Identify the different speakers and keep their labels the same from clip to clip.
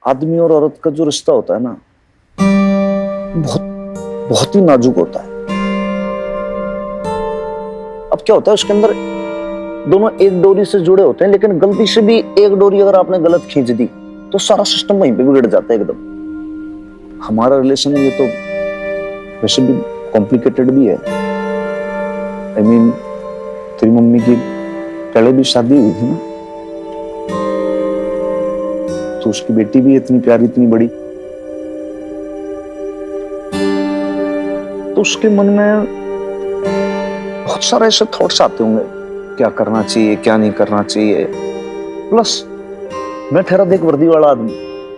Speaker 1: आदमी और औरत का जो रिश्ता होता है ना, बहुत बहुत ही नाजुक होता है। अब क्या होता है उसके अंदर, दोनों एक डोरी से जुड़े होते हैं, लेकिन गलती से भी एक डोरी अगर आपने गलत खींच दी तो सारा सिस्टम वहीं पे बिगड़ जाता है एकदम। हमारा रिलेशन ये तो वैसे भी कॉम्प्लिकेटेड भी है। आई मीन तेरी मम्मी की पहले भी शादी हुई थी ना, तो उसकी बेटी भी इतनी प्यारी इतनी बड़ी, तो उसके मन में बहुत सारे ऐसे थॉट्स आते होंगे, क्या करना चाहिए क्या नहीं करना चाहिए। प्लस मैं ठहरा देख वर्दी वाला आदमी,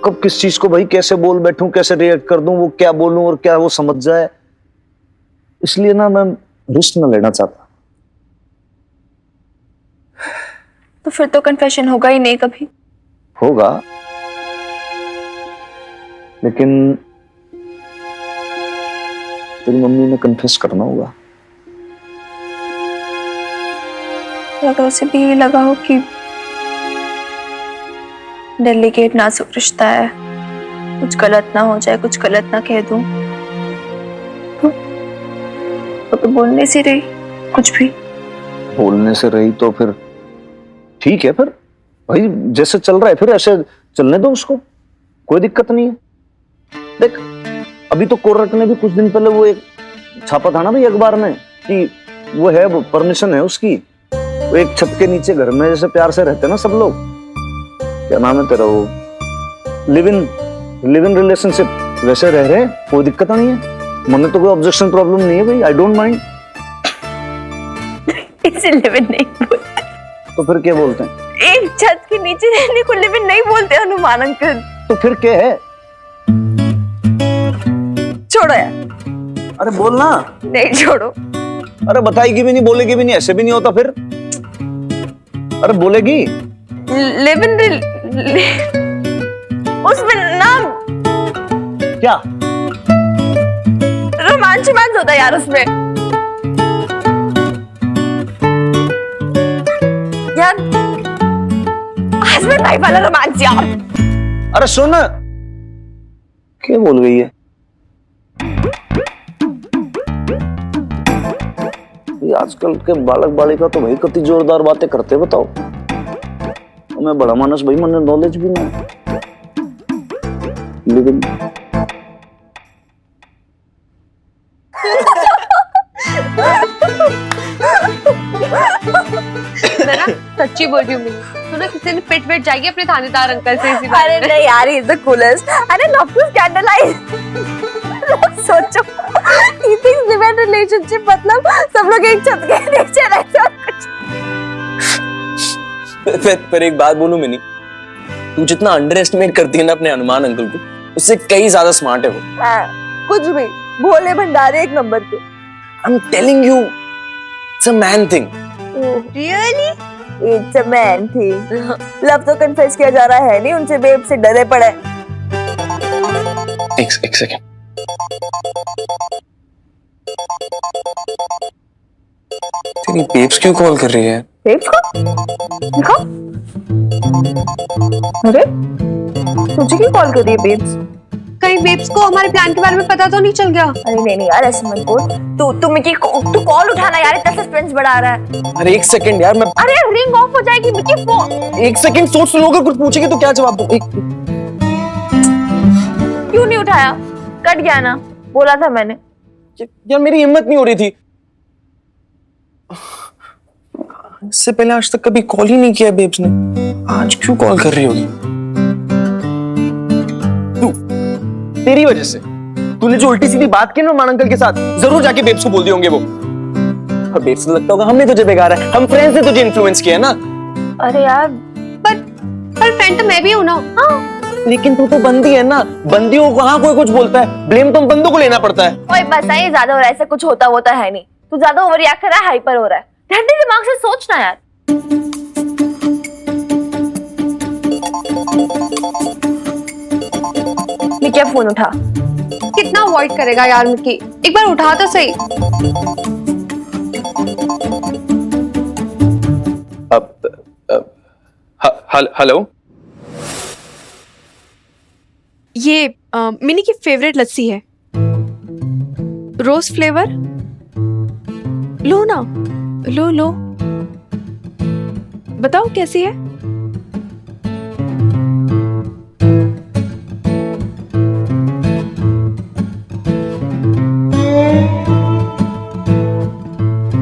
Speaker 1: कब किस चीज को भाई कैसे बोल बैठूं, कैसे रिएक्ट कर दूं, वो क्या बोलूं और क्या वो समझ जाए, इसलिए ना मैं रिस्क न लेना चाहता।
Speaker 2: तो फिर तो कन्फेशन होगा ही नहीं कभी।
Speaker 1: होगा, लेकिन तेरी मम्मी ने कन्फेस करना होगा।
Speaker 2: अगर उसे भी यही लगा हो कि डेलीकेट नाजुक रिश्ता है, कुछ गलत ना हो जाए, कुछ गलत ना कह दूं, तो बोलने से रही कुछ भी।
Speaker 1: बोलने से रही तो फिर ठीक है, फिर भाई जैसे चल रहा है फिर ऐसे चलने दो उसको, कोई दिक्कत नहीं है। देख अभी तो कोर्ट ने भी कुछ दिन पहले वो एक छापा था ना भाई अखबार में कि वो है, वो परमिशन है उसकी, वो एक छत के नीचे घर में जैसे प्यार से रहते हैं ना सब लोग, क्या नाम है तेरा, वो लिव इन रिलेशनशिप, वैसे रह रहे, कोई दिक्कत नहीं है। मन में तो कोई ऑब्जेक्शन प्रॉब्लम नहीं है भाई, आई डोंट माइंड।
Speaker 2: इसे लिव इन नहीं बोलते
Speaker 1: तो फिर क्या बोलते हैं?
Speaker 2: एक छत के नीचे रहने को लिव इन नहीं बोलते हनुमान अंकल।
Speaker 1: तो फिर क्या है?
Speaker 2: छोड़ो यार।
Speaker 1: अरे बोलना।
Speaker 2: नहीं छोड़ो।
Speaker 1: अरे बताएगी भी नहीं, बोलेगी भी नहीं, ऐसे भी नहीं होता फिर। अरे बोलेगी।
Speaker 2: लिव इन उसमें नाम
Speaker 1: क्या
Speaker 2: रोमांच होता है यार उसमें। यार हस्बैंड वाइफ वाला रोमांच यार।
Speaker 1: अरे सुन, क्या बोल गई है ये आजकल के बालक बालिका तो भाई कितनी जोरदार बातें करते हैं, बताओ। मैं बड़ा मानस भाई, मैंने नॉलेज भी नहीं, लेकिन
Speaker 3: मैं ना सच्ची बोल रही हूँ, तो ना किसी ने पिट वेट जाएगी अपने थानेदार अंकल से इसी बारे में।
Speaker 2: अरे नहीं यार, इज द कूलेस्ट। अरे लव टू स्कैंडलाइज। सोचो he thinks live in relationship मतलब सब लोग एक छत के नीचे रहते हैं कुछ।
Speaker 4: पर एक बात बोलूं मिनी, तू जितना अंडर एस्टिमेट करती है ना अपने हनुमान अंकल को, उससे कई ज्यादा स्मार्ट है वो।
Speaker 2: कुछ भी भोले भंडारे एक नंबर के।
Speaker 4: I'm telling you, it's a man thing.
Speaker 2: Really? It's a man thing. Love तो कन्फेस किया जा रहा है नहीं, उनसे बेब से डरे पड़े।
Speaker 4: एक सेकंड। तेरी बेब्स क्यों कॉल कर रही है?
Speaker 2: बेब्स को? दिखा। अरे तुझे क्यों कॉल कर रही है बेब्स?
Speaker 3: कहीं बेब्स को हमारे प्लान के बारे में पता तो नहीं चल गया?
Speaker 2: अरे नहीं यार, ऐसे मत बोल। तू मिकी तू कॉल उठाना यार, इतना सस्पेंस बढ़ा रहा है।
Speaker 4: अरे एक सेकंड यार, मैं
Speaker 2: अरे रिंग ऑफ हो जाएगी मिकी फोन।
Speaker 4: एक सेकंड सोच लो, अगर कुछ पूछेगी तो क्या जवाब दूं?
Speaker 2: क्यों नहीं उठाया? कट गया ना, बोला था मैंने।
Speaker 4: यार मेरी हिम्मत नहीं हो रही थी। इससे पहले आज तक कभी कॉल ही नहीं किया बेब्स ने, आज क्यों कॉल कर रही होगी? तेरी वजह से, तूने जो उल्टी सीधी बात की ना मान अंकल के साथ, जरूर जाके बेब्स को बोल दिए होंगे वो। और बेब्स को लगता होगा हमने तुझे बेगारा है, हम फ्रेंड्स ने तुझे इन्फ्लुएंस किया है ना।
Speaker 2: अरे यार
Speaker 3: पर फ्रेंड तो मैं भी हूं ना।
Speaker 2: हाँ।
Speaker 4: लेकिन तू तो बंदी है ना, बंदियों को कहाँ कोई कुछ बोलता है, ब्लेम तो हम बंदों को लेना पड़ता है।
Speaker 2: ओए बस ये ज्यादा हो रहा है, ऐसा कुछ होता है नहीं। तू ज्यादा ओवर रिएक्ट कर रहा है, हाइपर हो रहा है। ठंडे दिमाग से सोचना यार। मैं क्या फोन उठा?
Speaker 3: कितना अवॉइड करेगा यार मिकी, एक बार उठा तो सही।
Speaker 4: हेलो
Speaker 5: ये मिनी की फेवरेट लस्सी है, रोज फ्लेवर। लो ना, लो लो, बताओ कैसी है?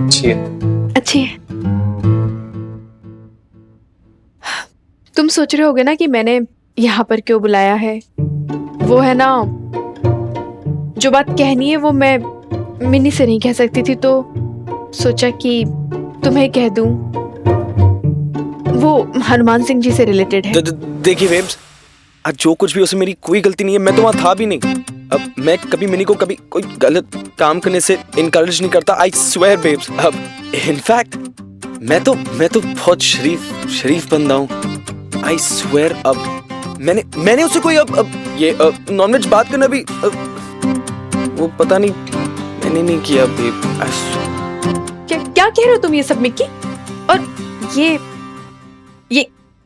Speaker 4: अच्छी है।
Speaker 5: अच्छी है। तुम सोच रहे होगे ना कि मैंने यहाँ पर क्यों बुलाया है। वो है ना, जो बात कहनी है वो मैं मिनी से नहीं कह सकती थी, तो सोचा कि तुम्हें कह दूं। वो हनुमान सिंह जी से रिलेटेड है।
Speaker 4: देखिए बेब्स, आज जो कुछ भी, उसमें मेरी कोई गलती नहीं है। मैं तो वहां था भी नहीं। अब मैं कभी मिनी को कभी कोई गलत काम करने से इनकरेज नहीं करता। I swear babes. अब इनफैक्ट मैं तो बहुत शरीफ बंदा हूँ। I swear. अब मैंने उससे कोई अब ये नॉनवेज बात करना भी वो पता नहीं, मैंने नहीं किया बेब।
Speaker 5: क्या कह रहे हो तुम ये सब मिक्की? और ये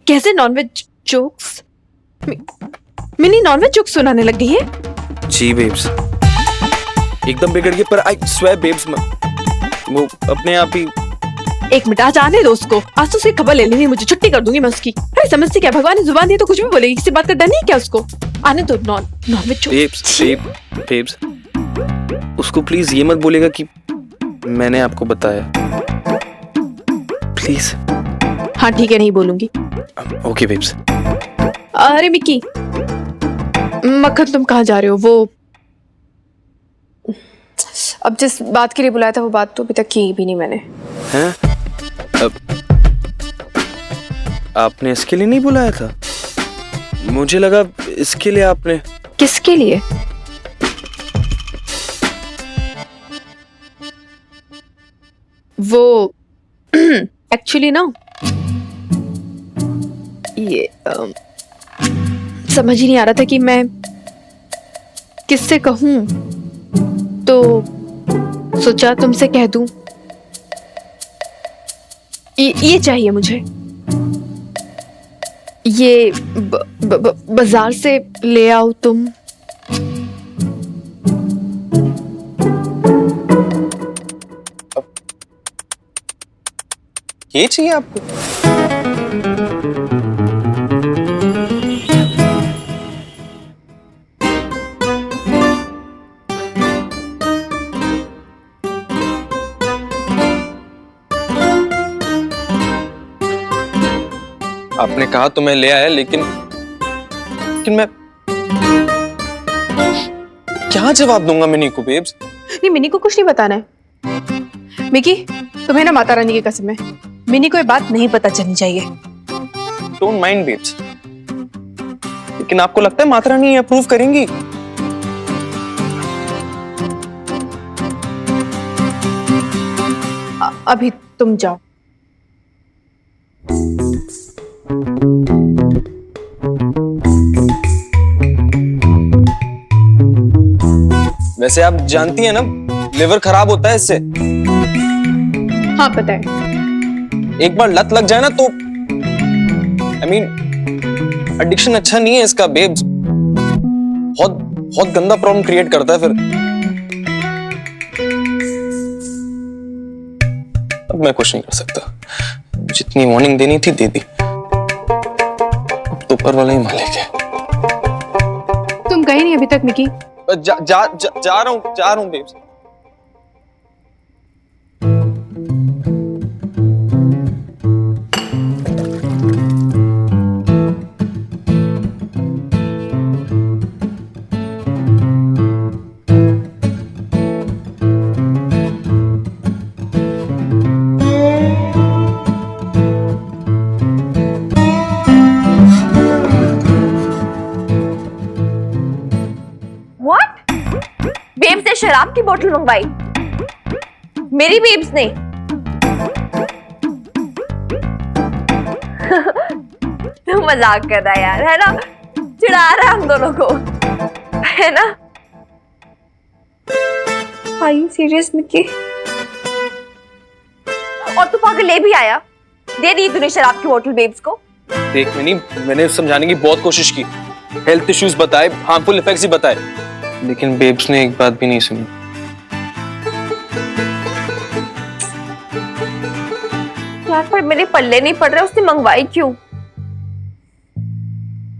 Speaker 5: कैसे non veg jokes? Mini non veg jokes सुनाने लग गई है?
Speaker 4: जी बेब्स, एकदम बिगड़ गई। पर आई स्वेयर बेब्स, वो अपने आप ही।
Speaker 5: एक मिनट, आज आने दो उसको। आज तो उसकी खबर ले लेनी मुझे, छुट्टी कर दूंगी मैं उसकी। अरे समझती क्या, भगवान ने जुबान दी तो कुछ भी बोलेगी। किसी बात का डर नहीं क्या उसको? आने दो। नॉनवेज
Speaker 4: बेब्स, उसको प्लीज ये मत बोलेगा कि मैंने आपको बताया, प्लीज।
Speaker 5: हाँ ठीक है, नहीं बोलूंगी।
Speaker 4: Okay babes.
Speaker 5: अरे मिक्की, मक्खन तुम कहाँ जा रहे हो? वो अब जिस बात के लिए बुलाया था वो बात तो अभी तक की भी नहीं मैंने।
Speaker 4: हैं? अब आपने इसके लिए नहीं बुलाया था? मुझे लगा इसके लिए आपने।
Speaker 5: किसके लिए? वो एक्चुअली ना, ये समझ ही नहीं आ रहा था कि मैं किससे कहूं, तो सोचा तुमसे कह दूं। ये चाहिए मुझे। ये बाजार से ले आओ तुम।
Speaker 4: ये चाहिए आपको? आपने कहा तो मैं ले आया, लेकिन मैं क्या जवाब दूंगा मिनी को बेब्स?
Speaker 5: नहीं, मिनी को कुछ नहीं बताना है। मिकी, तुम्हें ना माता रानी की कसम है, मिनी को ये बात नहीं पता चलनी चाहिए।
Speaker 4: डोंट माइंड बेब्स, लेकिन आपको लगता है माता रानी अप्रूव करेंगी?
Speaker 5: अभी तुम जाओ।
Speaker 4: वैसे आप जानती हैं ना, लिवर खराब होता है इससे।
Speaker 5: हाँ पता है।
Speaker 4: एक बार लत लग जाए ना तो एडिक्शन अच्छा नहीं है इसका बेब्स। बहुत गंदा प्रॉब्लम क्रिएट करता है फिर। अब मैं कुछ नहीं कर सकता। जितनी वार्निंग देनी थी दे दी। अब तो ऊपर वाला ही मालिक है।
Speaker 5: तुम गए नहीं अभी तक मिकी?
Speaker 4: जा रहा हूँ बेब्स।
Speaker 2: बेब्स ने शराब की बोतल मंगवाई, मेरी बेब्स ने। तू मजाक कर रहा है यार, है ना? चिढ़ा रहा है हम दोनों को, है ना? Are you serious Mickey? और तू पागल ले भी आया, दे दी तूने शराब की बोतल बेब्स को।
Speaker 4: देख मैंने समझाने की बहुत कोशिश की, हेल्थ इश्यूज बताए, हार्मफुल इफेक्ट्स ही बताए, लेकिन बेब्स ने एक बात भी नहीं सुनी।
Speaker 2: यार पर मेरे पल्ले नहीं पड़ रहे, उसने मंगवाई क्यों?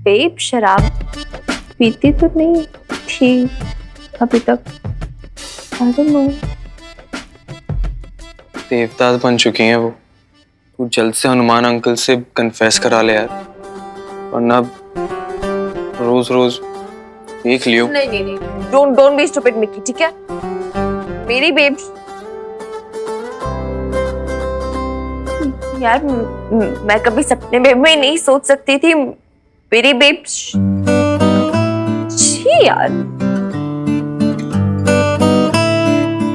Speaker 2: बेब शराब पीती तो नहीं थी अभी तक। I don't know.
Speaker 4: देवदास बन चुकी हैं वो। तू जल्द से हनुमान अंकल से कन्फेस करा ले यार, वरना रोज रोज देख लियो।
Speaker 2: नहीं नहीं नहीं, डोंट बी स्टूपिड मिकी, ठीक है? मेरी बेब यार, मैं कभी सपने में भी नहीं सोच सकती थी मेरी बेब। छी यार,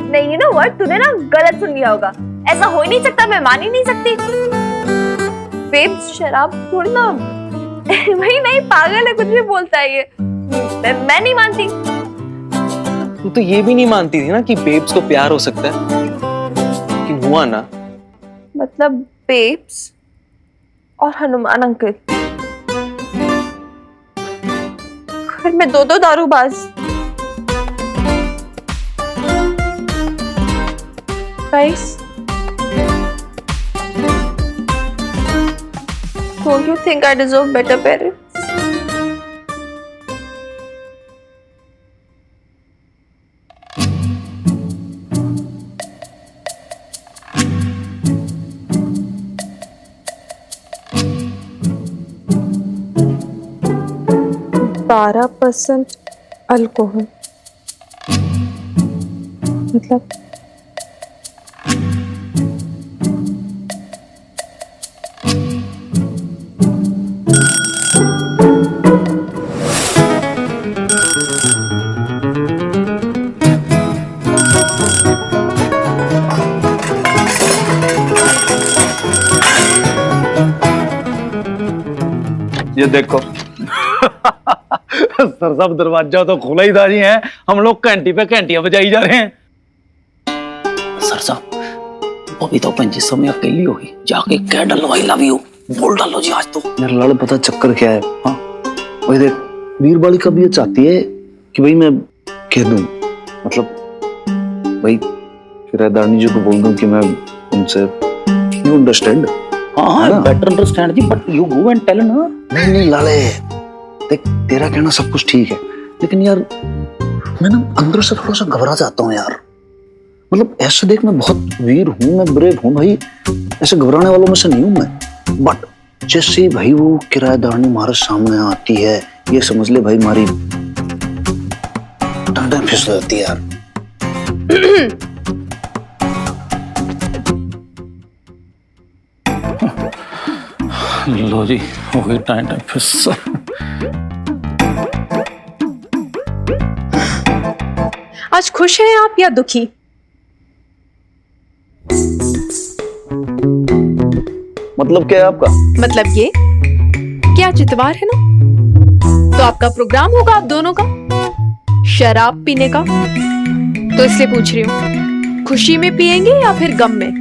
Speaker 2: नहीं, यू नो व्हाट, तूने ना गलत सुन लिया होगा। ऐसा हो ही नहीं सकता, मैं मान ही नहीं सकती। बेब शराब थोड़ी ना भाई, नहीं पागल है, कुछ भी बोलता है ये। मैं नहीं मानती।
Speaker 4: तू तो ये भी नहीं मानती थी ना कि बेब्स को प्यार हो सकता है, कि हुआ ना?
Speaker 2: मतलब बेब्स और हनुमान अंकल घर में दो दारूबाज। Guys, don't you think I deserve better parents? %12 alcohol, मतलब
Speaker 1: ये देखो सर साहब, दरवाजा तो खुला ही था जी। हैं हम लोग घंटी पे घंटियां बजाई जा रहे हैं।
Speaker 6: सर साहब, अभी तो पंजी समय अकेली होगी, जाके कह डलवाई लव यू बोल डालो जी आज तो।
Speaker 1: यार लड़, पता चक्कर क्या है? हाँ वही देख, वीर बालिका कभी ये चाहती है कि भाई मैं कह दूं, मतलब भाई किराएदारनी जी को बोल दूं कि मैं उनसे, यू अंडरस्टैंड?
Speaker 6: हाँ, बेटर अंडरस्टैंड जी, but you go and tell ना।
Speaker 1: नहीं नहीं लाले, देख तेरा कहना सब कुछ ठीक है, लेकिन यार मैं ना अंदर से थोड़ा सा घबरा जाता हूँ यार। मतलब ऐसे देख, मैं बहुत वीर हूँ, मैं ब्रेव हूँ भाई, ऐसे घबराने वालों में से नहीं हूँ मैं। बट जैसे भाई वो किराएदारनी हमारे सामने आती है, ये समझ ले भाई हमारी टांगें फिसल जाती है यार।
Speaker 6: लो जी, हो गई टाइम फिर।
Speaker 7: आज खुश हैं आप या दुखी?
Speaker 1: मतलब क्या है आपका?
Speaker 5: मतलब ये कि आज इतवार है ना, तो आपका प्रोग्राम होगा आप दोनों का शराब पीने का, तो इसलिए पूछ रही हूँ, खुशी में पिएंगे या फिर गम में?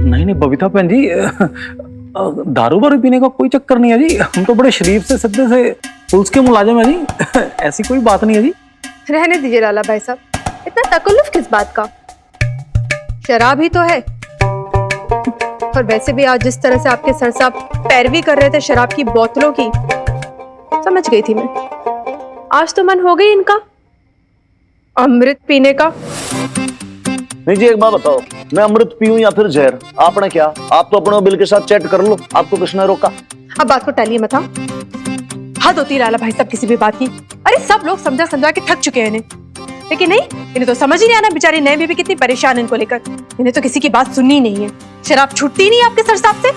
Speaker 6: नहीं बबीता बहन जी, दारू वारू पीने का कोई चक्कर नहीं है जी। हम तो बड़े शरीफ से सिद्धे से पुलिस के मुलाजिम है जी। ऐसी कोई बात नहीं है जी।
Speaker 7: रहने दीजिए लाला भाई साहब, इतना तकल्लुफ किस बात का? शराब ही तो है। और वैसे भी आज जिस तरह से आपके सर साहब पैरवी कर रहे थे शराब की बोतलों की, समझ गई थी मैं। आज तो मन हो गई इनका अमृत पीने का।
Speaker 1: नहीं जी, एक बात बताओ, मैं अमृत पीऊं या फिर जहर? आपने क्या, आप तो अपने बिल के साथ चैट कर लो, आपको किसने रोका?
Speaker 7: अब बात को टालिए मत। हद होती है लाला भाई साहब किसी भी बात की। अरे सब लोग समझा समझा के थक चुके हैं इन्हें, लेकिन नहीं, इन्हें तो समझ ही नहीं आना। बेचारी नई बीबी कितनी परेशान है इनको लेकर। इन्हें तो किसी की बात सुननी नहीं है। शराब छूटती नहीं आपके सर साहब से।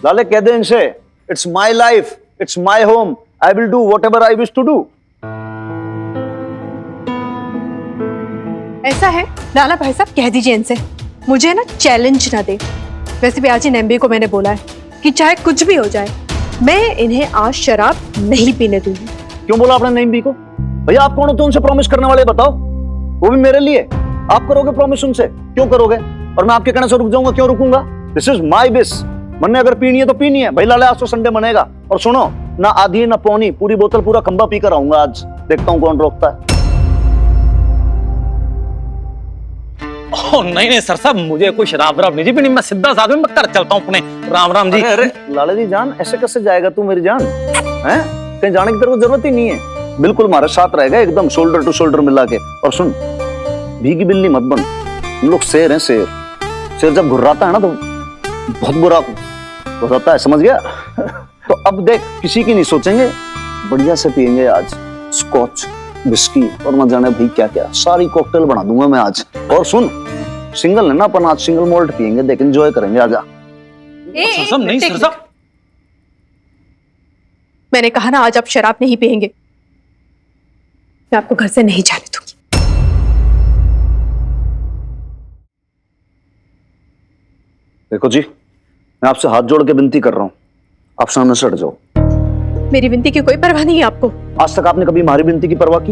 Speaker 1: लाले कह दे इनसे, it's my life, it's my home, I will do whatever I wish to do.
Speaker 7: ऐसा है लाला भाई साहब, कह दीजिए इनसे मुझे ना चैलेंज ना दे। वैसे भी आज इन एमबी को मैंने बोला है कि चाहे कुछ भी हो जाए, मैं इन्हें आज शराब नहीं पीने दूंगी।
Speaker 1: क्यों बोला आपने नहीं बी को? भैया आप कौन हो तो उनसे प्रॉमिस करने वाले, बताओ? वो भी मेरे लिए। आप करोगे प्रॉमिस उनसे? क्यों करोगे? और मैं आपके कहने से रुक जाऊंगा? क्यों रुकूंगा? This is my wish. मन ने अगर पीनी है तो पीनी है भाई लाले, आज तो संडे बनेगा। और सुनो, ना आधी ना पौनी, पूरी बोतल पूरा खंबा पीकर आऊंगा आज। देखता हूँ कौन रोकता है।
Speaker 6: ओह नहीं सर साहब, मुझे कोई शराब वराब नहीं जी पीनी, मैं सीधा साथ में घर चलता हूँ अपने। राम राम जी।
Speaker 1: अरे लाला जी जान, ऐसे कैसे जाएगा तू मेरी जान? हैं? कहीं जाने की तेरे को जरूरत ही नहीं है, बिल्कुल हमारे साथ रहेगा एकदम शोल्डर टू शोल्डर मिला के। और सुन, भीगी बिल्ली मत बन, हम लोग शेर हैं शेर। शेर जब घुर्राता है ना तो बहुत बुरा घुर्राता है, समझ गया? तो अब देख, किसी की नहीं सोचेंगे, बढ़िया से पियेंगे आज स्कॉच विस्की और न जाने भाई क्या क्या, सारी कॉकटेल बना दूंगा मैं आज। और सुन, सिंगल है ना अपन, आज सिंगल मोल्ट पियेंगे, देख एंजॉय करेंगे। आजा।
Speaker 6: सर साहब नहीं, सर साहब
Speaker 7: मैंने कहा ना आज आप शराब नहीं पियेंगे, मैं आपको घर से नहीं जाने दूंगी।
Speaker 1: देखो जी, मैं आपसे हाथ जोड़ के विनती कर रहा हूँ, आप सामने से हट जाओ।
Speaker 7: मेरी विनती की कोई परवाह नहीं है आपको।
Speaker 1: आज तक आपने कभी हमारी विनती की परवाह की?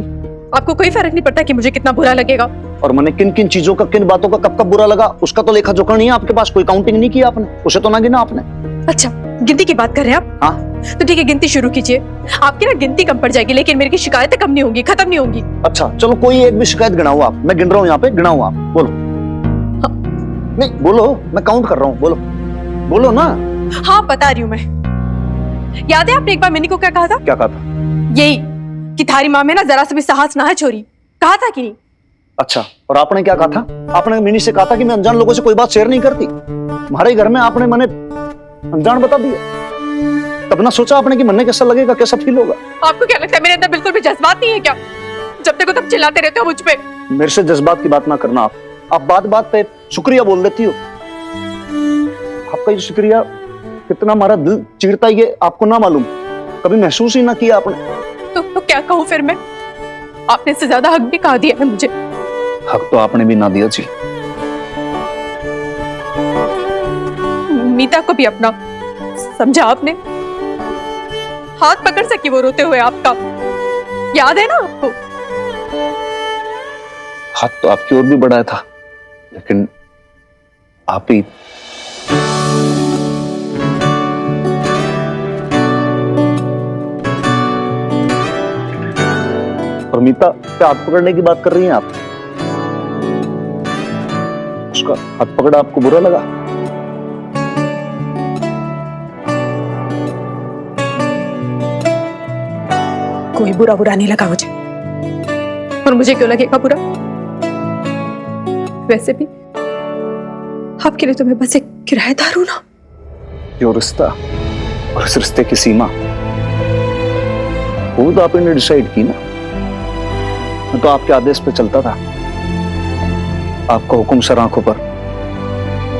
Speaker 7: आपको कोई फर्क नहीं पड़ता कि मुझे कितना बुरा लगेगा।
Speaker 1: और मैंने किन किन चीजों का, किन बातों का कब कब बुरा लगा, उसका तो लेखा जोखा नहीं है आपके पास? कोई काउंटिंग नहीं की आपने? उसे तो ना गिना आपने?
Speaker 7: अच्छा, गिनती की बात कर रहे हैं आप?
Speaker 1: हाँ
Speaker 7: तो ठीक है, गिनती शुरू कीजिए। आपकी ना गिनती कम पड़ जाएगी, लेकिन मेरी शिकायतें कम नहीं होंगी, खत्म नहीं होंगी।
Speaker 1: अच्छा चलो, कोई एक भी शिकायत गिनाओ आप। मैं गिन रहा हूँ यहाँ पे, गिनाओ आप। बोलो। नहीं बोलो, मैं काउंट कर रहा हूँ। बोलो बोलो ना।
Speaker 7: हाँ बता रही हूँ मैं। याद है आपने एक बार मिनी को क्या कहा था?
Speaker 1: क्या कहा था?
Speaker 7: यही कि थारी माँ में ना जरा सा भी साहस ना है छोरी, कहा था कि नहीं?
Speaker 1: अच्छा, और आपने क्या कहा था? आपने मिनी से कहा था कि मैं अनजान लोगों से कोई बात शेयर नहीं करती। हमारे घर में आपने मैंने अनजान बता दिया, तब ना सोचा आपने कि मन में कैसा लगेगा, कैसा फील होगा?
Speaker 7: आपको क्या लगता है मेरे अंदर बिल्कुल भी जज्बात नहीं है क्या? जब देखो तब चिल्लाते रहते हो मुझ पे।
Speaker 1: मेरे से जज्बात की बात ना करना आप बात बात पे शुक्रिया बोल देती हो। आपका ये शुक्रिया कितना हमारा दिल चीरता है ये आपको ना मालूम, कभी महसूस ही ना किया आपने।
Speaker 7: तो क्या कहूँ फिर मैं? आपने इससे ज्यादा हक भी कहा दिया है मुझे।
Speaker 1: हक तो आपने भी ना दिया जी।
Speaker 7: मीता को भी अपना समझा आपने, हाथ पकड़ सकी वो रोते हुए आपका, याद है ना आपको?
Speaker 1: हाथ तो आपकी ओर भी बढ़ाया था, लेकिन आप ही और मीता क्या हाथ पकड़ने की बात कर रही हैं आप? उसका हाथ पकड़ा आपको बुरा लगा?
Speaker 7: कोई बुरा नहीं लगा मुझे, और मुझे क्यों लगेगा बुरा? वैसे भी आपके लिए तो मैं बस एक किराएदार हूं ना।
Speaker 1: जो रिश्ता और इस रिश्ते की सीमा, वो तो आपने डिसाइड की ना। मैं तो आपके आदेश पे चलता था, आपका हुक्म सर आंखों पर,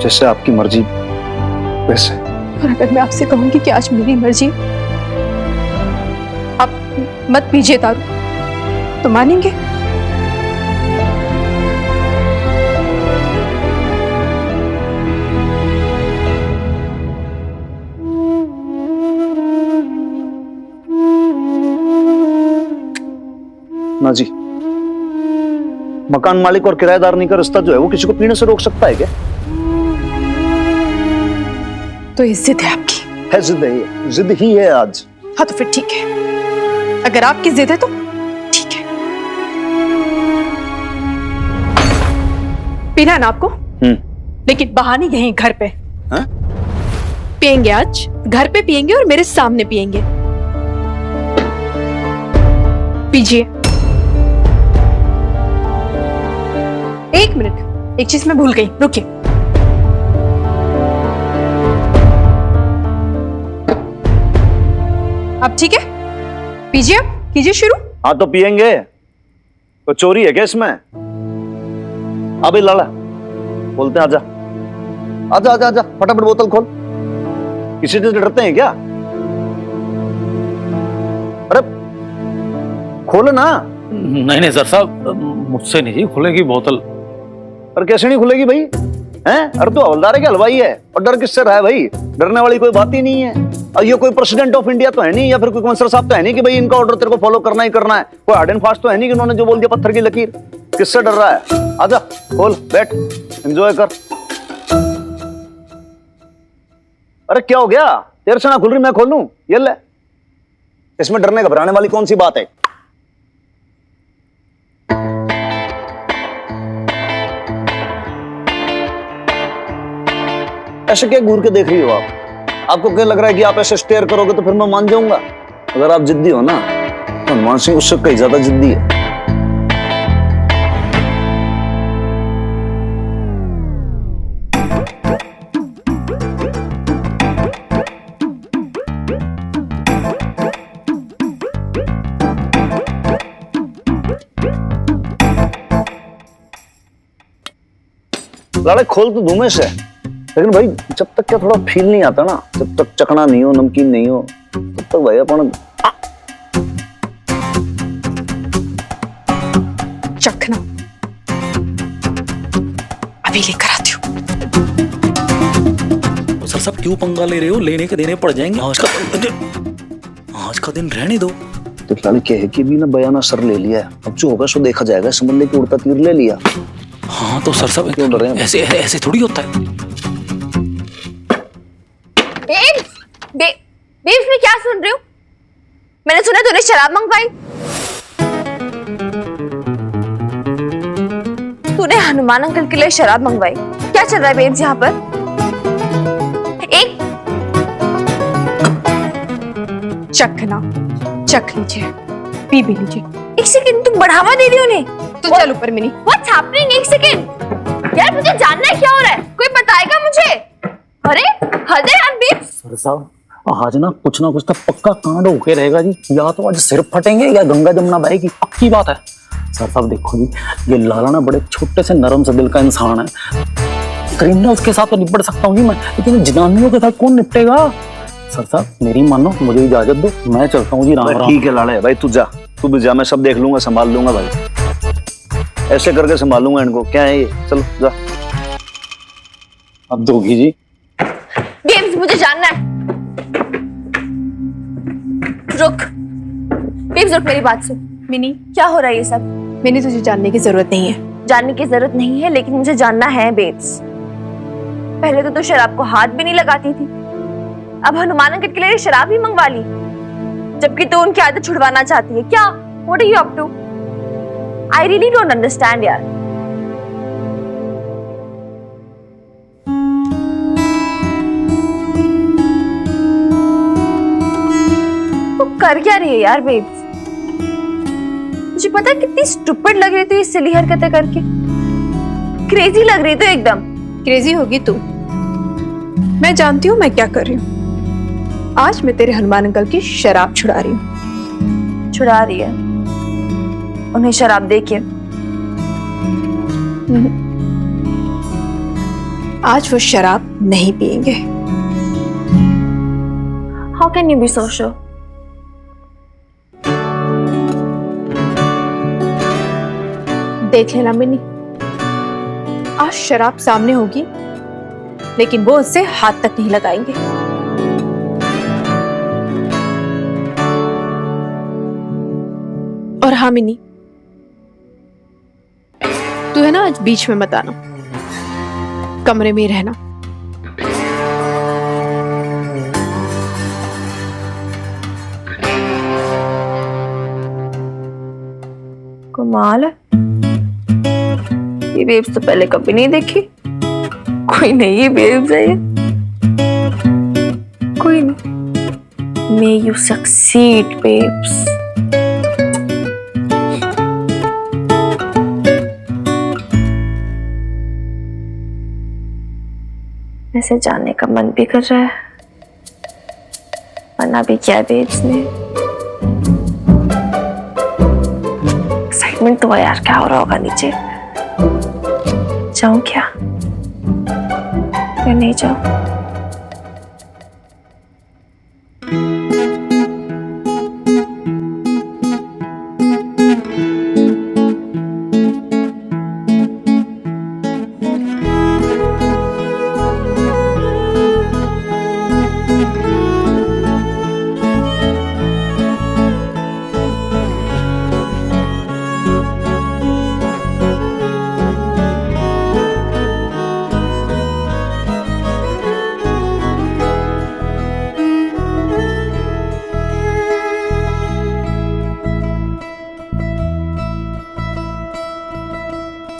Speaker 1: जैसे आपकी मर्जी वैसे।
Speaker 7: और अगर मैं आपसे कहूंगी कि आज मेरी मर्जी, आप मत पीजिए दारू, तो मानेंगे?
Speaker 1: ना जी, मकान मालिक और किराएदार नहीं का रिश्ता जो है वो किसी को पीने से रोक सकता है क्या?
Speaker 7: तो ये जिद है आपकी?
Speaker 1: है जिद है, ये जिद ही है आज।
Speaker 7: हाँ तो फिर ठीक है, अगर आपकी जिद है तो ठीक है। पीना है ना आपको? लेकिन बहाने यहीं घर पे।
Speaker 1: हाँ?
Speaker 5: पियेंगे आज, घर पे पियेंगे और मेरे सामने पियेंगे। पीजिए।
Speaker 7: एक मिनट, एक चीज मैं भूल गई, रुकिए। अब ठीक है, पीजिए, अब कीजिए शुरू।
Speaker 1: हाँ तो पियेंगे, तो चोरी है क्या इसमें? अबे लाला बोलते हैं, आजा आजा आजा आजा, फटाफट बोतल खोल। किसी से डरते हैं क्या? अरे खोलो ना।
Speaker 6: नहीं सर साहब, मुझसे नहीं खुलेगी बोतल।
Speaker 1: और कैसे नहीं खुलेगी भाई? हैं? अरे तो हवलदार है क्या हलवाई है? और डर किससे रहा है भाई? डरने वाली कोई बात ही नहीं है। और ये कोई प्रेसिडेंट ऑफ इंडिया तो है नहीं, या फिर कोई कौंसलर साहब तो है नहीं कि भाई इनका ऑर्डर तेरे को फॉलो करना ही करना है। कोई हार्ड एंड फास्ट तो है नहीं कि उन्होंने जो बोल दिया पत्थर की लकीर। किससे डर रहा है? आजा खोल, बैठ, एंजॉय कर। अरे क्या हो गया? तेरे से ना खुल रही, मैं खोल लूं? ये ले, इसमें डरने घबराने वाली कौन सी बात है? ऐसे क्या घूर के देख रही हो आप? आपको क्या लग रहा है कि आप ऐसे स्टेयर करोगे तो फिर मैं मान जाऊंगा? अगर आप जिद्दी हो ना तो हनुमान सिंह उससे कहीं ज्यादा जिद्दी है। लाड़े खोल तो दूं मैं से, लेकिन भाई जब तक क्या थोड़ा फील नहीं आता ना, जब तक चखना नहीं हो, नमकीन नहीं हो, तब तक भाई अपन
Speaker 7: चखना अभी लेकर आती हूँ।
Speaker 6: सर साहब क्यों पंगा ले रहे हो? लेने के देने पड़ जाएंगे। आज का दिन रहने दो।
Speaker 1: तो लाड़ी कहे कि भी ना बयाना सर ले लिया है, अब जो होगा सो देखा जाएगा। समझ ले कि उड़ता तीर ले लिया।
Speaker 6: हाँ तो सर साहब
Speaker 1: क्यों डर रहे हैं?
Speaker 6: ऐसे ऐसे थोड़ी होता है।
Speaker 2: बेब्स मैं क्या सुन रही हूँ? मैंने सुना तूने शराब मंगवाई। तूने हनुमान अंकल के लिए शराब मंगवाई? क्या चल रहा है बेब्स यहाँ पर? एक
Speaker 7: चखना, चख लीजिए, पी भी लीजिए।
Speaker 2: एक सेकंड, तुम बढ़ावा दे रही हो उन्हें?
Speaker 7: तो चल ऊपर मिनी।
Speaker 2: What's happening? एक सेकंड यार, मुझे जानना है क्या हो रहा है। कोई बताएगा मुझे? अरे हद है यार बेब्स।
Speaker 6: सर साहब आज ना कुछ तो पक्का कांड होके रहेगा जी। या तो आज सिर फटेंगे या गंगा जमुना बहेगी, पक्की बात है। सर साहब देखो जी, ये लाला ना बड़े छोटे से नरम से दिल का इंसान है। क्रिमिनल्स के साथ तो निपट सकता हूँ जी मैं, लेकिन जनानियों के साथ कौन निपटेगा? सर साहब मेरी मानो, मुझे इजाजत दो, मैं चलता हूँ जी। राम राम।
Speaker 1: ठीक है लाड़े भाई, तू जा, तू भी जा, मैं सब देख लूंगा, संभाल लूंगा भाई। ऐसे करके संभालूंगा इनको। क्या है ये? चलो जा।
Speaker 6: अब दोगी जी।
Speaker 2: बेब्स मुझे जानना है। रुक बेब्स, रुक, मेरी बात सुन।
Speaker 7: मिनी,
Speaker 2: क्या हो रहा है ये सब?
Speaker 7: मिनी तुझे जानने की जरूरत नहीं है।
Speaker 2: जानने की जरूरत नहीं है, लेकिन मुझे जानना है बेब्स। पहले तो तू शराब को हाथ भी नहीं लगाती थी, अब हनुमान अंकल के लिए शराब ही मंगवा ली, जबकि तू उनकी आदत छुड़वाना चाहती है। क्या? What are you up to? I really don't understand यार। तू कर क्या रही है यार बेब्स? मुझे पता है कितनी स्टूपिड लग रही थी ये सिली हरकतें करके। क्रेजी लग रही थी एकदम।
Speaker 7: क्रेजी होगी तू, मैं जानती हूँ मैं क्या कर रही हूँ। आज मैं तेरे हनुमान अंकल की शराब छुड़ा रही हूँ।
Speaker 2: छुड़ा रही है? उन्हें शराब दे के?
Speaker 7: आज वो शराब नहीं पिएंगे।
Speaker 2: How can you be so sure?
Speaker 7: देख लेना मिनी, आज शराब सामने होगी, लेकिन वो उससे हाथ तक नहीं लगाएंगे। और हाँ मिनी, तू है ना आज बीच में मत आना, कमरे में ही रहना।
Speaker 2: कमाल है, ये बेब्स तो पहले कभी नहीं देखी। कोई नहीं, ये बेब्स है ये। कोई नहीं। May you succeed, babes. ऐसे जाने का मन भी कर रहा है, मना भी किया बेब्स ने। एक्साइटमेंट तो है यार, क्या हो रहा होगा नीचे। जाऊं क्या या नहीं जाऊं?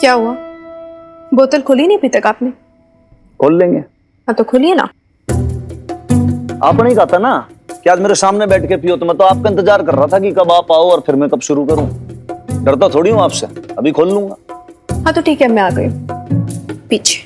Speaker 7: क्या हुआ? बोतल खुली नहीं अभी तक आपने?
Speaker 1: खोल लेंगे।
Speaker 7: हाँ तो खोलिए ना।
Speaker 1: आपने ही कहा था ना कि आज मेरे सामने बैठ के पियो, तो मैं तो आपका इंतजार कर रहा था कि कब आप आओ और फिर मैं कब शुरू करूं। डरता थोड़ी हूं आपसे, अभी खोल लूंगा।
Speaker 7: हाँ तो ठीक है, मैं आ गई पीछे।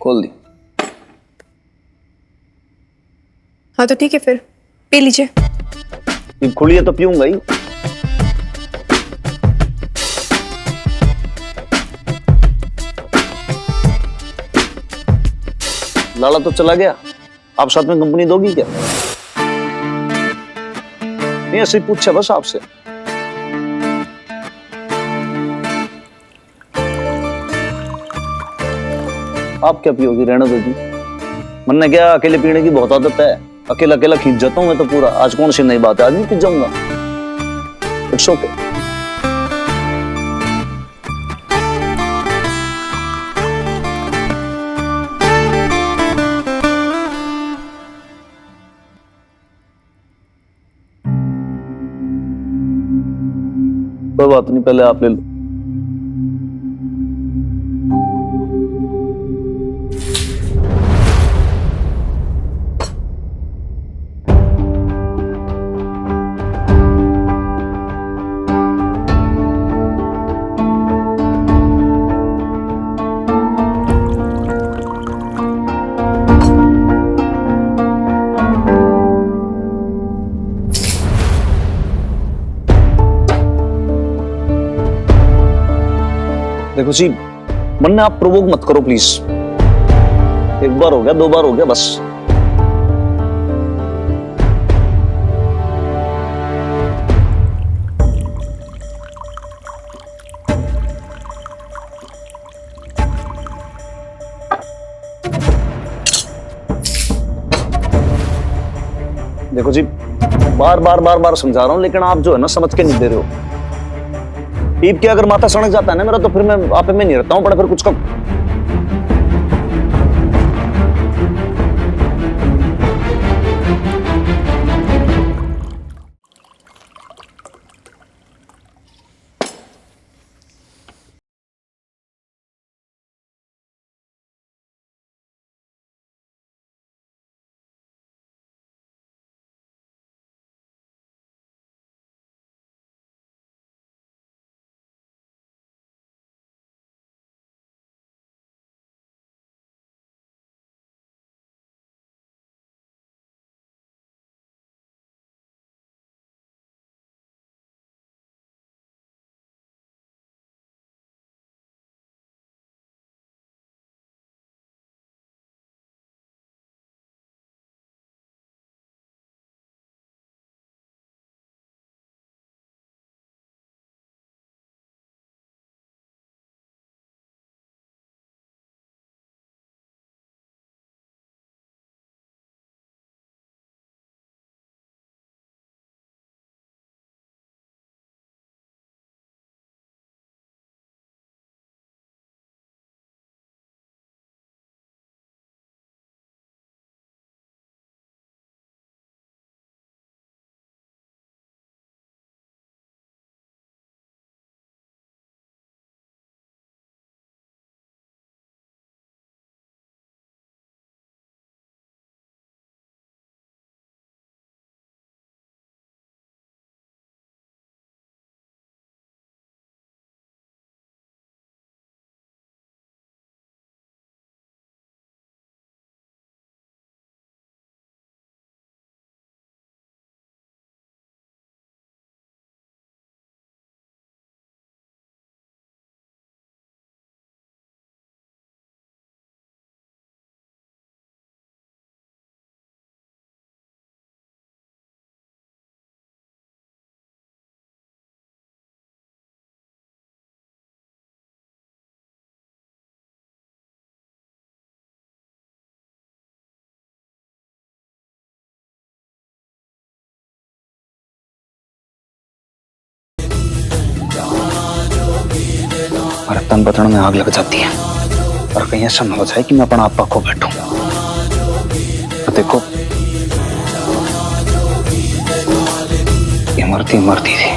Speaker 1: खोल दी।
Speaker 7: हाँ तो ठीक है, फिर पी लीजिए।
Speaker 1: ये खुली है तो पीऊंगा ही। लाला तो चला गया, आप साथ में कंपनी दोगी क्या? नहीं, ऐसे ही पूछा बस आपसे। आप क्या पियोगी? रहने दो जी। मन ने क्या, अकेले पीने की बहुत आदत है। अकेला अकेला खींच जाता हूं मैं तो पूरा। आज कौन सी नई बात है, आज नहीं पी जाऊंगा। It's okay. कोई बात नहीं, पहले आप ले लो। देखो जी, मन ने आप प्रोवोक मत करो प्लीज। एक बार हो गया, दो बार हो गया बस। देखो जी, बार बार बार बार समझा रहा हूं, लेकिन आप जो है ना समझ के नहीं दे रहे हो। पीप के अगर माथा सड़क जाता है ना मेरा, तो फिर मैं आप में नहीं रहता हूं, पर फिर कुछ का हमारे तन बतन में आग लग जाती है और कहीं ऐसा न हो जाए कि मैं अपना आपा खो बैठूं। तो देखो ये मरती थी।